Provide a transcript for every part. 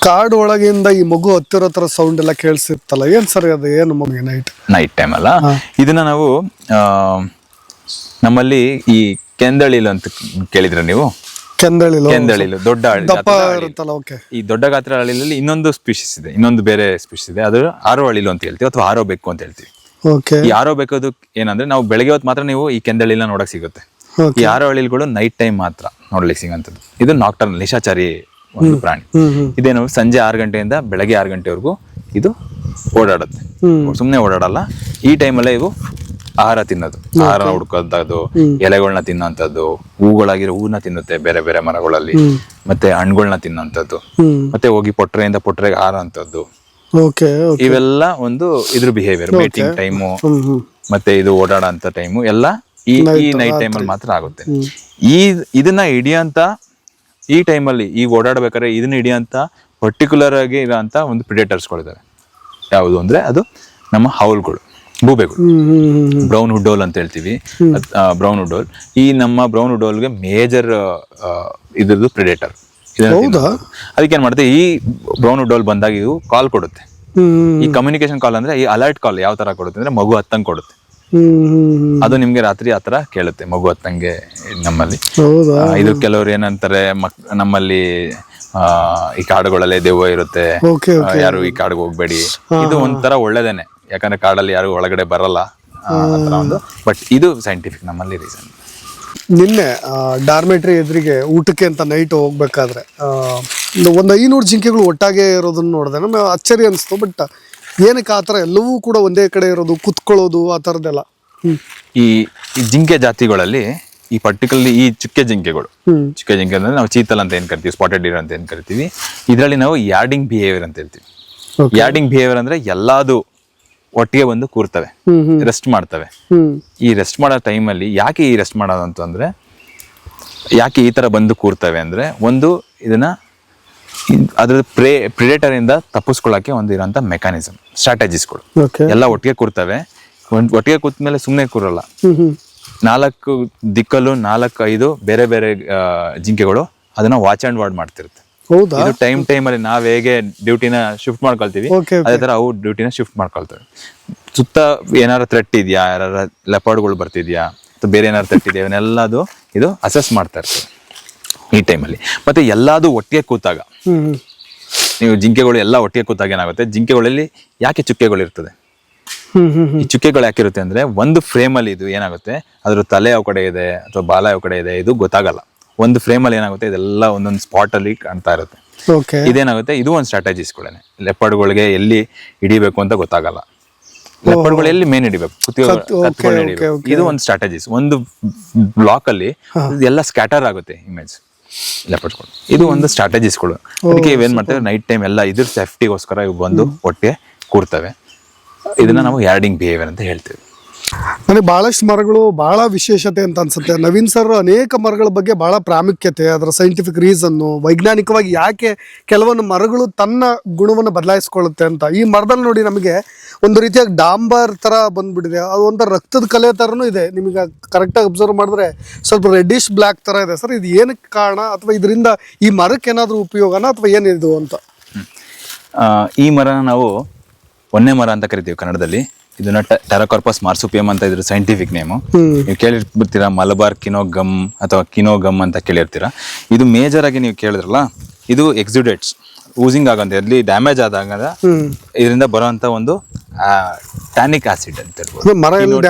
ಕಾಡು ಒಳಗಿಂದ ಈ ಮಗು ಹತ್ತಿರೋ ತರ ಸೌಂಡ್ ಎಲ್ಲ ಕೇಳಿಸಿರ್ತಲ್ಲ, ಏನ್ ಸರ್ ಅದು? ಏನು ಮಗು ನೈಟ್ ಟೈಮ್ ಅಲ್ಲ. ಇದನ್ನ ನಾವು ನಮ್ಮಲ್ಲಿ ಈ ಕೆಂದಳಿಲು ಅಂತ ಕೇಳಿದ್ರೆ ನೀವು, ಕೆಂದಳಿಲು ದೊಡ್ಡ ಈ ದೊಡ್ಡ ಗಾತ್ರ ಅಳಿಲಲ್ಲಿ ಇನ್ನೊಂದು ಸ್ಪೀಶೀಸ್ ಇದೆ, ಇನ್ನೊಂದು ಬೇರೆ ಸ್ಪೀಶೀಸ್ ಇದೆ. ಅದು ಆರೋ ಅಳಿಲು ಅಂತ ಹೇಳ್ತೀವಿ ಅಥವಾ ಆರೋ ಬೆಕ್ಕು ಅಂತ ಹೇಳ್ತೀವಿ. ಈ ಆರೋ ಬೆಕ್ಕೋದು ಏನಂದ್ರೆ ನಾವು ಬೆಳಗ್ಗೆ ಹೊತ್ತು ಮಾತ್ರ ನೀವು ಈ ಕೆಂದಳಿನ ನೋಡಕ್ ಸಿಗುತ್ತೆ. ಈ ಆರೋ ಅಳಿಲ್ಗಳು ನೈಟ್ ಟೈಮ್ ಮಾತ್ರ ನೋಡ್ಲಿಕ್ಕೆ ಸಿಗಂತದ್ದು. ಇದು ನಾಕ್ಟರ್ನಲ್ ನಿಶಾಚಾರಿ ಒಂದು ಪ್ರಾಣಿ. ಇದೇನು ಸಂಜೆ 6 ಗಂಟೆಯಿಂದ ಬೆಳಗ್ಗೆ 6 ಗಂಟೆವರೆಗೂ ಇದು ಓಡಾಡುತ್ತೆ, ಸುಮ್ನೆ ಓಡಾಡಲ್ಲ. ಈ ಟೈಮಲ್ಲೇ ಇವು ಆಹಾರ ತಿನ್ನೋದು, ಆಹಾರ ಹುಡ್ಕೋದು, ಎಲೆಗಳನ್ನ ತಿನ್ನೋಂಥದ್ದು, ಹೂಗಳಾಗಿರೋ ಹೂವನ್ನ ತಿನ್ನುತ್ತೆ ಬೇರೆ ಬೇರೆ ಮರಗಳಲ್ಲಿ, ಮತ್ತೆ ಹಣ್ಣುಗಳನ್ನ ತಿನ್ನೋಂಥದ್ದು, ಮತ್ತೆ ಹೋಗಿ ಪೊಟ್ರೆಯಿಂದ ಪೊಟ್ರೆಗೆ ಹಾರೋಂಥದ್ದು. ಇವೆಲ್ಲ ಒಂದು ಇದ್ರ ಬಿಹೇವಿಯರ್. ಮೀಟಿಂಗ್ ಟೈಮು ಮತ್ತೆ ಇದು ಓಡಾಡೋ ಅಂತ ಟೈಮು ಎಲ್ಲ ಈ ನೈಟ್ ಟೈಮಲ್ಲಿ ಮಾತ್ರ ಆಗುತ್ತೆ. ಇದನ್ನ ಹಿಡಿಯೋಂತ ಈ ಟೈಮಲ್ಲಿ ಈಗ ಓಡಾಡ್ಬೇಕಾದ್ರೆ ಇದನ್ನ ಹಿಡಿಯೋಂತ ಪರ್ಟಿಕ್ಯುಲರ್ ಆಗಿ ಇರೋಂಥ ಒಂದು ಪ್ರಿಡೇಟರ್ಸ್ಗಳಿದಾವೆ. ಯಾವುದು ಅಂದ್ರೆ ಅದು ನಮ್ಮ ಹೌಲ್ಗಳು, ಗೂಬೆಗಳು, ಬ್ರೌನ್ ವುಡ್ ಅಂತ ಹೇಳ್ತೀವಿ. ಬ್ರೌನ್ ವುಡ್ ಈ ನಮ್ಮ ಬ್ರೌನ್ ವುಡ್ ಮೇಜರ್ ಇದ್ರದ್ದು ಪ್ರಿಡೇಟರ್. ಅದಕ್ಕೆ ಏನ್ ಮಾಡುತ್ತೆ, ಈ ಬ್ರೌನ್ ವುಡ್ ಬಂದಾಗ ಇದು ಕಾಲ್ ಕೊಡುತ್ತೆ. ಈ ಕಮ್ಯುನಿಕೇಶನ್ ಕಾಲ್ ಅಂದ್ರೆ ಈ ಅಲರ್ಟ್ ಕಾಲ್ ಯಾವ ತರ ಕೊಡುತ್ತೆ ಅಂದ್ರೆ ಮಗು ಹತ್ತಂಗ್ ಕೊಡುತ್ತೆ. ಅದು ನಿಮ್ಗೆ ರಾತ್ರಿ ಆತರ ಕೇಳುತ್ತೆ, ಮಗು ಹತ್ತಂಗೆ. ನಮ್ಮಲ್ಲಿ ಇದು ಕೆಲವ್ರು ಏನಂತಾರೆ, ನಮ್ಮಲ್ಲಿ ಈ ಕಾಡುಗಳಲ್ಲೇ ದೆವ್ವ ಇರುತ್ತೆ, ಯಾರು ಈ ಕಾಡಿಗೆ ಹೋಗ್ಬೇಡಿ. ಇದು ಒಂಥರ ಒಳ್ಳೇದೇನೆ, ಯಾಕಂದ್ರೆ ಕಾಡಲ್ಲಿ ಯಾರು ಒಳಗಡೆ ಬರಲ್ಲ ಒಂದು. ಬಟ್ ಇದು ಸೈಂಟಿಫಿಕ್ ನಮ್ಮಲ್ಲಿ ರೀಸನ್. ನಿನ್ನೆ ಡಾರ್ಮೆಟ್ರಿ ಎದುರಿಗೆ ಊಟಕ್ಕೆ ಅಂತ ನೈಟ್ ಹೋಗ್ಬೇಕಾದ್ರೆ ಒಂದು 500 ಜಿಂಕೆಗಳು ಒಟ್ಟಾಗೆ ಇರೋದನ್ನ ನೋಡಿದೆ. ನಮಗೆ ಅಚ್ಚರಿ ಅನಿಸ್ತು. ಬಟ್ ಏನಕ್ಕೆ ಆ ಥರ ಎಲ್ಲವೂ ಕೂಡ ಒಂದೇ ಕಡೆ ಇರೋದು, ಕುತ್ಕೊಳ್ಳೋದು, ಆ ಥರದ್ದೆಲ್ಲ? ಈ ಜಿಂಕೆ ಜಾತಿಗಳಲ್ಲಿ ಈ ಪರ್ಟಿಕ್ಯುಲರ್ಲಿ ಈ ಚುಕ್ಕೆ ಜಿಂಕೆಗಳು ಅಂದ್ರೆ ನಾವು ಚೀತಲ್ ಅಂತ ಏನ್ ಕರಿತೀವಿ, ಸ್ಪಾಟೆಡ್ ಡೀರ್ ಅಂತ ಏನ್ ಕರಿತೀವಿ, ಇದರಲ್ಲಿ ನಾವು ಯಾರ್ಡಿಂಗ್ ಬಿಹೇವಿಯರ್ ಅಂತ ಹೇಳ್ತೀವಿ. ಯಾರ್ಡಿಂಗ್ ಬಿಹೇವಿಯರ್ ಅಂದ್ರೆ ಎಲ್ಲಾದು ಒಟ್ಟಿಗೆ ಬಂದು ಕೂರ್ತವೆ, ರೆಸ್ಟ್ ಮಾಡ್ತವೆ. ಈ ರೆಸ್ಟ್ ಮಾಡೋ ಟೈಮಲ್ಲಿ ಯಾಕೆ ಈ ರೆಸ್ಟ್ ಮಾಡೋದು ಅಂತಂದ್ರೆ, ಯಾಕೆ ಈ ತರ ಬಂದು ಕೂರ್ತವೆ ಅಂದ್ರೆ, ಒಂದು ಇದನ್ನ ಅದ್ರ ಪ್ರಿಡೇಟರ್ ಇಂದ ತಪ್ಪಿಸ್ಕೊಳ್ಳಕ್ಕೆ ಒಂದು ಇರೋಂಥ ಮೆಕ್ಯಾನಿಸಮ್, ಸ್ಟ್ರಾಟಜಿಸ್ಗಳು ಎಲ್ಲ ಒಟ್ಟಿಗೆ ಕೂರ್ತವೆ. ಒಟ್ಟಿಗೆ ಕೂತ್ಮೇಲೆ ಸುಮ್ಮನೆ ಕೂರಲ್ಲ. 4 ದಿಕ್ಕಲ್ಲೂ 4-5 ಬೇರೆ ಬೇರೆ ಜಿಂಕೆಗಳು ಅದನ್ನ ವಾಚ್ ಅಂಡ್ ವಾರ್ಡ್ ಮಾಡ್ತಿರುತ್ತೆ. ಇದು ಟೈಮ್ ಅಲ್ಲಿ ನಾವ್ ಹೇಗೆ ಡ್ಯೂಟಿನ ಶಿಫ್ಟ್ ಮಾಡ್ಕೊಳ್ತೀವಿ, ಅದೇ ತರ ಅವು ಡ್ಯೂಟಿನ ಶಿಫ್ಟ್ ಮಾಡ್ಕೊಳ್ತವೆ. ಸುತ್ತ ಏನಾರ ಥ್ರೆಟ್ ಇದೆಯಾ, ಯಾರ ಲೆಪರ್ಡ್ಗಳು ಬರ್ತಿದ್ಯಾ ಅಥವಾ ಬೇರೆ ಏನಾರು ಥ್ರೆಟ್ ಇದೆಯಾ, ಇವನ್ನೆಲ್ಲದು ಇದು ಅಸೆಸ್ ಮಾಡ್ತಾ ಇರ್ತದೆ ಈ ಟೈಮಲ್ಲಿ. ಮತ್ತೆ ಎಲ್ಲಾದು ಒಟ್ಟಿಗೆ ಕೂತಾಗ, ನೀವು ಜಿಂಕೆಗಳು ಎಲ್ಲ ಒಟ್ಟಿಗೆ ಕೂತಾಗ ಏನಾಗುತ್ತೆ, ಜಿಂಕೆಗಳಲ್ಲಿ ಯಾಕೆ ಚುಕ್ಕೆಗಳು ಇರ್ತದೆ? ಈ ಚುಕ್ಕೆಗಳು ಯಾಕಿರುತ್ತೆ ಅಂದ್ರೆ, ಒಂದು ಫ್ರೇಮ್ ಅಲ್ಲಿ ಇದು ಏನಾಗುತ್ತೆ, ಅದ್ರ ತಲೆ ಯಾವ ಕಡೆ ಇದೆ ಅಥವಾ ಬಾಲ ಯಾವ ಕಡೆ ಇದೆ ಇದು ಗೊತ್ತಾಗಲ್ಲ. ಒಂದು ಫ್ರೇಮ್ ಅಲ್ಲಿ ಏನಾಗುತ್ತೆ, ಇದೆಲ್ಲ ಒಂದೊಂದು ಸ್ಪಾಟ್ ಅಲ್ಲಿ ಕಾಣ್ತಾ ಇರುತ್ತೆ. ಇದೇನಾಗುತ್ತೆ, ಇದು ಒಂದು ಸ್ಟ್ರಾಟಜಿಸ್ಗಳೇನೆ. ಲೆಪರ್ಡ್ಗಳಿಗೆ ಎಲ್ಲಿ ಹಿಡಿಬೇಕು ಅಂತ ಗೊತ್ತಾಗಲ್ಲ, ಲೆಪರ್ಡ್ಗಳು ಎಲ್ಲಿ ಮೇನ್ ಹಿಡಿಬೇಕು, ಕತ್ಕೊಂಡು ಹಿಡಿಬೇಕು, ಇದು ಒಂದು ಸ್ಟ್ರಾಟಜಿಸ್. ಒಂದು ಬ್ಲಾಕ್ ಅಲ್ಲಿ ಎಲ್ಲ ಸ್ಕ್ಯಾಟರ್ ಆಗುತ್ತೆ ಇಮೇಜ್ ಲೆಪರ್ಡ್ಗಳು. ಇದು ಒಂದು ಸ್ಟ್ರಾಟಜಿಸ್ಗಳು. ಅದಕ್ಕೆ ಇವೇನ್ ಮಾಡ್ತೇವೆ, ನೈಟ್ ಟೈಮ್ ಎಲ್ಲ ಇದ್ರ ಸೇಫ್ಟಿಗೋಸ್ಕರ ಇವು ಬಂದು ಒಟ್ಟಿಗೆ ಕೂರ್ತವೆ. ಇದನ್ನ ನಾವು ಯಾರ್ಡಿಂಗ್ ಬಿಹೇವಿಯರ್ ಅಂತ ಹೇಳ್ತೀವಿ. ನನಗೆ ಬಹಳಷ್ಟು ಮರಗಳು ಬಹಳ ವಿಶೇಷತೆ ಅಂತ ಅನ್ಸುತ್ತೆ. ನವೀನ್ ಸರ್ ಅನೇಕ ಮರಗಳ ಬಗ್ಗೆ ಬಹಳ ಪ್ರಾಮುಖ್ಯತೆ, ಅದರ ಸೈಂಟಿಫಿಕ್ ರೀಸನ್ನು, ವೈಜ್ಞಾನಿಕವಾಗಿ ಯಾಕೆ ಕೆಲವೊಂದು ಮರಗಳು ತನ್ನ ಗುಣವನ್ನು ಬದಲಾಯಿಸ್ಕೊಳ್ಳುತ್ತೆ ಅಂತ. ಈ ಮರದಲ್ಲಿ ನೋಡಿ ನಮಗೆ ಒಂದು ರೀತಿಯಾಗಿ ಡಾಂಬರ್ ತರ ಬಂದ್ಬಿಟ್ಟಿದೆ, ಅದು ಒಂಥರ ರಕ್ತದ ಕಲೆ ತರನೂ ಇದೆ. ನಿಮಗೆ ಕರೆಕ್ಟಾಗಿ ಅಬ್ಸರ್ವ್ ಮಾಡಿದ್ರೆ ಸ್ವಲ್ಪ ರೆಡ್ಡಿಶ್ ಬ್ಲ್ಯಾಕ್ ತರ ಇದೆ. ಸರ್ ಇದು ಏನಕ್ಕೆ ಕಾರಣ, ಅಥವಾ ಇದರಿಂದ ಈ ಮರಕ್ಕೆ ಏನಾದರೂ ಉಪಯೋಗನ ಅಥವಾ ಏನಿದು ಅಂತ? ಈ ಮರನ ನಾವು ಒನ್ನೆ ಮರ ಅಂತ ಕರಿತೀವಿ ಕನ್ನಡದಲ್ಲಿ. ಇದನ್ನ ಟೆರಾಕಾರ್ಪಸ್ ಮಾರ್ಸುಪಿಯಮ್ ಅಂತ ಇದ್ರ ಸೈಂಟಿಫಿಕ್ ನೇಮು. ನೀವು ಕೇಳಿರ್ತೀರಾ ಮಲಬಾರ್ ಕಿನೋಗಮ್ ಅಥವಾ ಕಿನೋಗಮ್ ಅಂತ ಕೇಳಿರ್ತೀರಾ. ಇದು ಮೇಜರ್ ಆಗಿ ನೀವು ಕೇಳಿದ್ರಲ್ಲ, ಇದು ಎಕ್ಸುಡೇಟ್ಸ್, ಊಸಿಂಗ್ ಆಗಂತ, ಎಲ್ಲಿ ಡ್ಯಾಮೇಜ್ ಆದಾಗ ಇದರಿಂದ ಬರುವಂತ ಒಂದು ಟ್ಯಾನಿಕ್ ಆಸಿಡ್ ಅಂತ ಹೇಳ್ಬೋದು.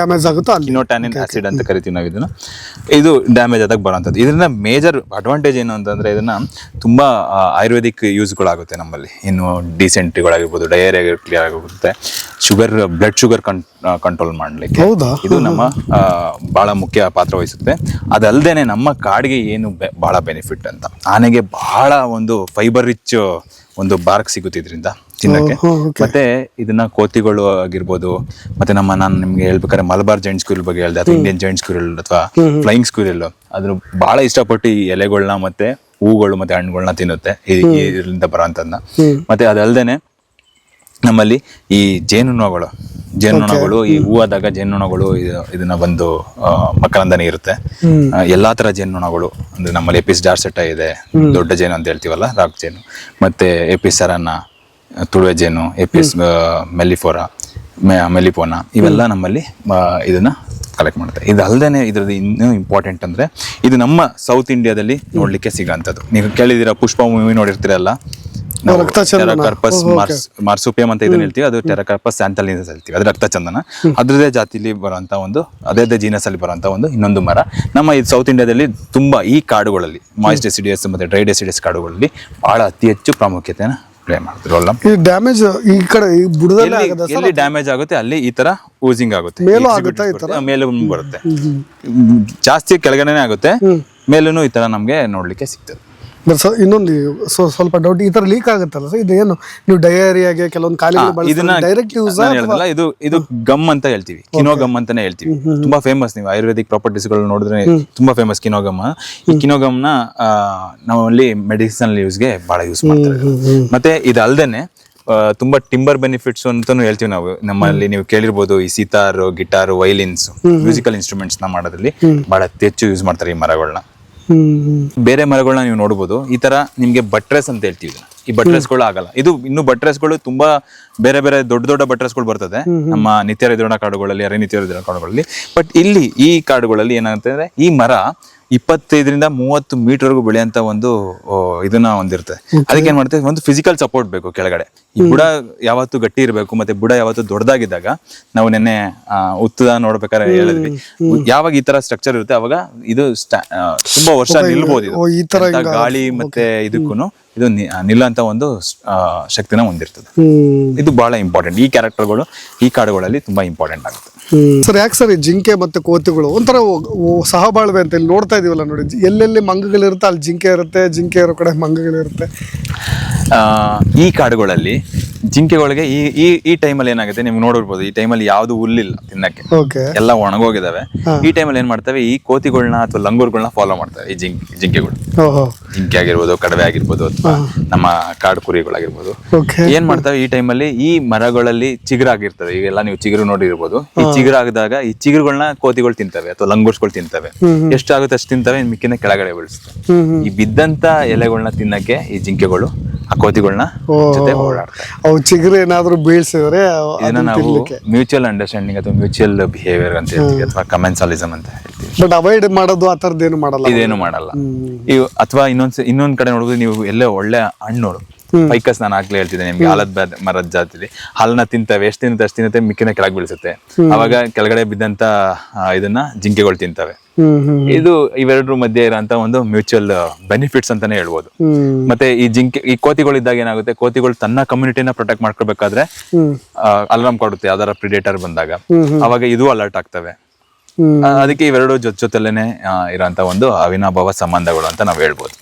ಕಿನೋಟ್ಯಾನಿನ್ ಆಸಿಡ್ ಅಂತ ಕರಿತೀವಿ ನಾವು ಇದನ್ನ. ಇದು ಡ್ಯಾಮೇಜ್ ಆದಾಗ ಬರುವಂಥದ್ದು. ಇದರಿಂದ ಮೇಜರ್ ಅಡ್ವಾಂಟೇಜ್ ಏನು ಅಂತಂದ್ರೆ, ಇದನ್ನ ತುಂಬಾ ಆಯುರ್ವೇದಿಕ್ ಯೂಸ್ಗಳಾಗುತ್ತೆ ನಮ್ಮಲ್ಲಿ. ಇನ್ನು ಡಿಸೆಂಟ್ರಿಗಳಾಗಿರ್ಬೋದು, ಡಯೇರಿಯಾ ಕ್ಲಿಯರ್ ಆಗುತ್ತೆ, ಬ್ಲಡ್ ಶುಗರ್ ಕಂಟ್ರೋಲ್ ಮಾಡ್ಲಿಕ್ಕೆ ಇದು ನಮ್ಮ ಬಹಳ ಮುಖ್ಯ ಪಾತ್ರ ವಹಿಸುತ್ತೆ. ಅದಲ್ದೇನೆ ನಮ್ಮ ಕಾಡಿಗೆ ಏನು ಬಹಳ ಬೆನಿಫಿಟ್ ಅಂತ, ಆನೆಗೆ ಬಹಳ ಒಂದು ಫೈಬರ್ ರಿಚ್ ಒಂದು ಬಾರ್ಕ್ ಸಿಗುತ್ತೆ ಇದರಿಂದ ತಿನ್ನಕ್ಕೆ. ಮತ್ತೆ ಇದನ್ನ ಕೋತಿಗಳು ಆಗಿರ್ಬೋದು, ಮತ್ತೆ ನಾನು ನಿಮ್ಗೆ ಹೇಳ್ಬೇಕಾದ್ರೆ ಮಲಬಾರ್ ಜೈಂಟ್ ಸ್ಕ್ವಿರಲ್ ಬಗ್ಗೆ ಹೇಳಿದೆ, ಅಥವಾ ಇಂಡಿಯನ್ ಜೈಂಟ್ ಸ್ಕ್ವಿರಲ್ ಅಥವಾ ಫ್ಲೈಯಿಂಗ್ ಸ್ಕ್ವಿರಲ್, ಅದ್ರ ಬಹಳ ಇಷ್ಟಪಟ್ಟು ಈ ಎಲೆಗಳನ್ನ ಮತ್ತೆ ಹೂಗಳು ಮತ್ತೆ ಹಣ್ಣುಗಳನ್ನ ತಿನ್ನುತ್ತೆ ಇದರಿಂದ ಬರೋಂಥದ್ನ. ಮತ್ತೆ ಅದಲ್ದೇನೆ ನಮ್ಮಲ್ಲಿ ಈ ಜೇನುನೊಣಗಳು ಜೇನುನೊಣಗಳು ಈ ಹೂವಾದಾಗ ಜೇನುನೊಣಗಳು ಇದನ್ನ ಬಂದು ಮಕರಂದನೆ ಇರುತ್ತೆ. ಎಲ್ಲಾ ತರ ಜೇನುನೊಣಗಳು ಅಂದ್ರೆ ನಮ್ಮಲ್ಲಿ ಎಪಿಸ್ ಡಾರ್ಸೆಟಾ ಇದೆ, ದೊಡ್ಡ ಜೇನು ಅಂತ ಹೇಳ್ತೀವಲ್ಲ, ರಾಕ್ ಜೇನು, ಮತ್ತೆ ಎಪಿಸ್ ಸರನ್ನ, ತುಳುವೆ ಜೇನು, ಎಪಿಸ್ ಮೆಲಿಫೋರಾ, ಮೆಲಿಪೋನಾ, ಇವೆಲ್ಲ ನಮ್ಮಲ್ಲಿ ಇದನ್ನ ಕಲೆಕ್ಟ್ ಮಾಡುತ್ತೆ. ಇದು ಅಲ್ಲದೆ ಇದ್ರದ್ದು ಇನ್ನೂ ಇಂಪಾರ್ಟೆಂಟ್ ಅಂದ್ರೆ ಇದು ನಮ್ಮ ಸೌತ್ ಇಂಡಿಯಾದಲ್ಲಿ ನೋಡ್ಲಿಕ್ಕೆ ಸಿಗೋಂಥದ್ದು. ನೀವು ಕೇಳಿದಿರ ಪುಷ್ಪ ಮೂವಿ ನೋಡಿರ್ತೀರಲ್ಲ, ಟೆರಕಾರ್ಪಸ್ ಮಾರ್ಸುಪಿಯಂ ಅಂತ ಇದನ್ನ ಹೇಳ್ತೀವಿ, ಅದು ಟೆರಕಾರ್ಪಸ್ ಸ್ಯಾಂಥಲಿನ್ಸ್ ಹೇಳ್ತೀವಿ, ಅದು ರಕ್ತಚಂದನ. ಅದ್ರದೇ ಜಾತಿಲಿ ಬರುವಂತ ಒಂದು, ಅದೇ ಜೀನಸ್ ಅಲ್ಲಿ ಬರುವಂತ ಇನ್ನೊಂದು ಮರ ನಮ್ಮ ಈ ಸೌತ್ ಇಂಡಿಯಾದಲ್ಲಿ ತುಂಬಾ ಈ ಕಾಡುಗಳಲ್ಲಿ, ಮಾಯಿಸ್ಟ್ ಡೆಸಿಡಿಯಸ್ ಮತ್ತೆ ಡ್ರೈ ಡೆಸಿಡಿಯಸ್ ಕಾಡುಗಳಲ್ಲಿ ಬಹಳ ಅತಿ ಹೆಚ್ಚು ಪ್ರಾಮುಖ್ಯತೆಯನ್ನು ಪ್ಲೇ ಮಾಡ್ತಾರೆ. ಡ್ಯಾಮೇಜ್ ಈ ಕಡೆ ಬುಡದಲ್ಲಿ ಎಲ್ಲಿ ಡ್ಯಾಮೇಜ್ ಆಗುತ್ತೆ ಅಲ್ಲಿ ಈ ತರ ಊಸಿಂಗ್ ಆಗುತ್ತೆ, ಮೇಲೂ ಬರುತ್ತೆ, ಜಾಸ್ತಿ ಕೆಳಗಡೆನೆ ಆಗುತ್ತೆ, ಮೇಲೂ ಈ ತರ ನಮ್ಗೆ ನೋಡ್ಲಿಕ್ಕೆ ಸಿಗ್ತದೆ. ಇನ್ನೊಂದು ಸ್ವಲ್ಪ ಡೌಟ್, ಈ ತರ ಲೀಕ್ ಆಗುತ್ತಲ್ಲ ಸರ್, ಇದು ಏನು ನೀವು ಡಯರಿಯಾಗೆ ಕೆಲವೊಂದು ಡೈರೆಕ್ಟ್ ಯೂಸ್ ಇದು ಗಮ್ ಅಂತ ಹೇಳ್ತೀವಿ, ಕಿನೋ ಗಮ್ ಅಂತಾನೆ ಹೇಳ್ತೀವಿ. ತುಂಬಾ ಫೇಮಸ್, ನೀವು ಆಯುರ್ವೇದಿಕ್ ಪ್ರಾಪರ್ಟೀಸ್ ಗಳು ನೋಡಿದ್ರೆ ತುಂಬಾ ಫೇಮಸ್ ಕಿನೋಗಮ್. ಈ ಕಿನೋಗಮ್ ನ ನಾವಲ್ಲಿ ಮೆಡಿಸಿನಲ್ ಯೂಸ್ಗೆ ಬಹಳ ಯೂಸ್ ಮಾಡ್ತಾರೆ. ಮತ್ತೆ ಇದು ಅಲ್ದೇನೆ ತುಂಬಾ ಟಿಂಬರ್ ಬೆನಿಫಿಟ್ಸ್ ಅಂತಾನು ಹೇಳ್ತೀವಿ ನಾವು. ನಮ್ಮಲ್ಲಿ ನೀವು ಕೇಳಿರ್ಬೋದು, ಈ ಸಿತಾರ್, ಗಿಟಾರ್, ವೈಲಿನ್ಸ್, ಮ್ಯೂಸಿಕಲ್ ಇನ್ಸ್ಟ್ರೂಮೆಂಟ್ಸ್ ನ ಮಾಡೋದ್ರಲ್ಲಿ ಬಹಳ ಅತಿ ಹೆಚ್ಚು ಯೂಸ್ ಮಾಡ್ತಾರೆ ಈ ಮರಗಳನ್ನ. ಬೇರೆ ಮರಗಳನ್ನ ನೀವು ನೋಡ್ಬೋದು, ಈ ತರ ನಿಮ್ಗೆ ಬಟ್ರೆಸ್ ಅಂತ ಹೇಳ್ತೀವಿ. ಈ ಬಟ್ರೆಸ್ಗಳು ಆಗಲ್ಲ. ಇದು ಇನ್ನು ಬಟ್ರೆಸ್ಗಳು ತುಂಬಾ ಬೇರೆ ಬೇರೆ ದೊಡ್ಡ ಬಟ್ರೆಸ್ಗಳು ಬರ್ತದೆ ನಮ್ಮ ನಿತ್ಯ ಹರಿದ್ರವಣ ಕಾಡುಗಳಲ್ಲಿ, ಅರೆನಿತ್ಯ ಹರಿದ್ರವಣ ಕಾಡುಗಳಲ್ಲಿ. ಬಟ್ ಇಲ್ಲಿ ಈ ಕಾಡುಗಳಲ್ಲಿ ಏನಾಗುತ್ತೆ, ಈ ಮರ 25-30 ಮೀಟರ್ವರೆಗೂ ಬೆಳೆಯಂತ ಒಂದು ಇದನ್ನ ಹೊಂದಿರುತ್ತೆ. ಅದಕ್ಕೆ ಏನ್ ಮಾಡುತ್ತೆ, ಒಂದು ಫಿಸಿಕಲ್ ಸಪೋರ್ಟ್ ಬೇಕು ಕೆಳಗಡೆ. ಈ ಬುಡ ಯಾವತ್ತು ಗಟ್ಟಿ ಇರಬೇಕು, ಮತ್ತೆ ಬುಡ ಯಾವತ್ತು ದೊಡ್ಡದಾಗಿದ್ದಾಗ, ನಾವು ನೆನ್ನೆ ಉತ್ತದ ನೋಡ್ಬೇಕಾದ್ರೆ ಹೇಳಿದ್ವಿ, ಯಾವಾಗ ಈ ತರ ಸ್ಟ್ರಕ್ಚರ್ ಇರುತ್ತೆ ಅವಾಗ ಇದು ತುಂಬಾ ವರ್ಷ ನಿಲ್ಬಹುದು. ಇದು ಗಾಳಿ ಮತ್ತೆ ಇದಕ್ಕೂನು ಇದು ನಿಲ್ಲಂತ ಒಂದು ಶಕ್ತಿನ ಹೊಂದಿರ್ತದೆ. ಇದು ಬಹಳ ಇಂಪಾರ್ಟೆಂಟ್. ಈ ಕ್ಯಾರೆಕ್ಟರ್ಗಳು ಈ ಕಾಡುಗಳಲ್ಲಿ ತುಂಬಾ ಇಂಪಾರ್ಟೆಂಟ್ ಆಗುತ್ತೆ. ಸರ್, ಯಾಕೆ ಸರ್ ಈ ಜಿಂಕೆ ಮತ್ತೆ ಕೋತಿಗಳು ಒಂಥರ ಸಹಬಾಳ್ವೆ ಅಂತ ಇಲ್ಲಿ ನೋಡ್ತಾ ಇದೀವಲ್ಲ ನೋಡಿ, ಎಲ್ಲೆಲ್ಲಿ ಮಂಗಗಳಿರುತ್ತೆ ಅಲ್ಲಿ ಜಿಂಕೆ ಇರುತ್ತೆ, ಜಿಂಕೆ ಇರೋ ಕಡೆ ಮಂಗಗಳಿರುತ್ತೆ. ಈ ಕಾಡುಗಳಲ್ಲಿ ಜಿಂಕೆಗಳಿಗೆ ಈ ಟೈಮಲ್ಲಿ ಏನಾಗುತ್ತೆ, ನೀವು ನೋಡಿರ್ಬೋದು, ಈ ಟೈಮಲ್ಲಿ ಯಾವ್ದು ಹುಲ್ಲಿಲ್ಲ ತಿನ್ನಕ್ಕೆ, ಎಲ್ಲ ಒಣಗೋಗಿದಾವೆ. ಈ ಟೈಮಲ್ಲಿ ಏನ್ ಮಾಡ್ತವೆ, ಈ ಕೋತಿಗಳನ್ನ ಅಥವಾ ಲಂಗೂರ್ಗಳನ್ನ ಫಾಲೋ ಮಾಡ್ತವೆ ಈ ಜಿಂಕೆಗಳು. ಜಿಂಕೆ ಆಗಿರ್ಬೋದು, ಕಡವೆ ಆಗಿರ್ಬೋದು, ಅಥವಾ ನಮ್ಮ ಕಾಡು ಕುರಿಗಳಾಗಿರ್ಬೋದು. ಏನ್ ಮಾಡ್ತವೆ ಈ ಟೈಮಲ್ಲಿ, ಈ ಮರಗಳಲ್ಲಿ ಚಿಗುರಾಗಿರ್ತವೆ. ಈಗೆಲ್ಲ ನೀವು ಚಿಗುರು ನೋಡಿರ್ಬೋದು. ಈ ಚಿಗುರಾಗದಾಗ ಈ ಚಿಗುರುಗಳನ್ನ ಕೋತಿಗಳು ತಿಂತವೆ ಅಥವಾ ಲಂಗೂರ್ಸ್ಗಳು ತಿಂತವೆ. ಎಷ್ಟಾಗುತ್ತೆ ಅಷ್ಟು ತಿಂತವೆ, ಮಿಕ್ಕಿನ ಕೆಳಗಡೆ ಬೀಳಿಸ್ತವೆ. ಈ ಬಿದ್ದಂತ ಎಲೆಗಳನ್ನ ತಿನ್ನಕ್ಕೆ ಈ ಜಿಂಕೆಗಳು ಆ ಕೋತಿಗಳನ್ನ ಜೊತೆ ಓಡಾಡ್ತಾರೆ. ಅವು ಚಿಗುರು ಏನಾದ್ರು ಬೀಳ್ಸಿದ್ರೆ ಇದನ್ನ ನಾವು ಮ್ಯೂಚುವಲ್ ಅಂಡರ್ಸ್ಟ್ಯಾಂಡಿಂಗ್ ಅಥವಾ ಮ್ಯೂಚುವಲ್ ಬಿಹೇವಿಯರ್ ಅಂತ ಹೇಳ್ತೀವಿ, ಅಥವಾ ಕಮೆನ್ಸಾಲಿಸಮ್ ಅಂತ ಹೇಳ್ತೀವಿ. ಬಟ್ ಅವಾಯ್ಡ್ ಮಾಡೋದು ಆ ತರದ್ದೇನು ಮಾಡಲ್ಲ, ಇದೇನು ಮಾಡಲ್ಲ. ಅಥವಾ ಇನ್ನೊಂದ್ ಕಡೆ ನೋಡುದು, ನೀವು ಎಲ್ಲೇ ಒಳ್ಳೆ ಹಣ್ಣು ಪೈಕಸ್, ನಾನು ಆಗ್ಲೇ ಹೇಳ್ತಿದ್ದೆ ನಿಮ್ಗೆ, ಆಲದ ಮರದ ಜಾತಿಲಿ ಹಾಲನ್ನ ತಿಂತವೆ. ಎಷ್ಟು ತಿನ್ನುತ್ತೆ ಅಷ್ಟು ತಿನ್ನುತ್ತೆ, ಮಿಕ್ಕಿನ ಕೆಳಗೆ ಬೀಳಿಸುತ್ತೆ. ಅವಾಗ ಕೆಳಗಡೆ ಬಿದ್ದಂತ ಇದನ್ನ ಜಿಂಕೆಗಳು ತಿಂತವೆ. ಇದು ಇವೆರಡರ ಮಧ್ಯೆ ಇರೋಂತ ಒಂದು ಮ್ಯೂಚುವಲ್ ಬೆನಿಫಿಟ್ಸ್ ಅಂತಾನೆ ಹೇಳ್ಬೋದು. ಮತ್ತೆ ಈ ಕೋತಿಗಳಿದ್ದಾಗ ಏನಾಗುತ್ತೆ, ಕೋತಿಗಳು ತನ್ನ ಕಮ್ಯುನಿಟಿನ ಪ್ರೊಟೆಕ್ಟ್ ಮಾಡ್ಕೋಬೇಕಾದ್ರೆ ಅಲಾರ್ಮ್ ಕೊಡುತ್ತೆ ಯಾವ್ದಾರ ಪ್ರಿಡೇಟರ್ ಬಂದಾಗ. ಅವಾಗ ಇದು ಅಲರ್ಟ್ ಆಗ್ತವೆ. ಅದಕ್ಕೆ ಇವೆರಡು ಜೊತೆಲೇನೆ ಇರೋಂತ ಒಂದು ಅವಿನಾಭಾವ ಸಂಬಂಧಗಳು ಅಂತ ನಾವು ಹೇಳ್ಬೋದು.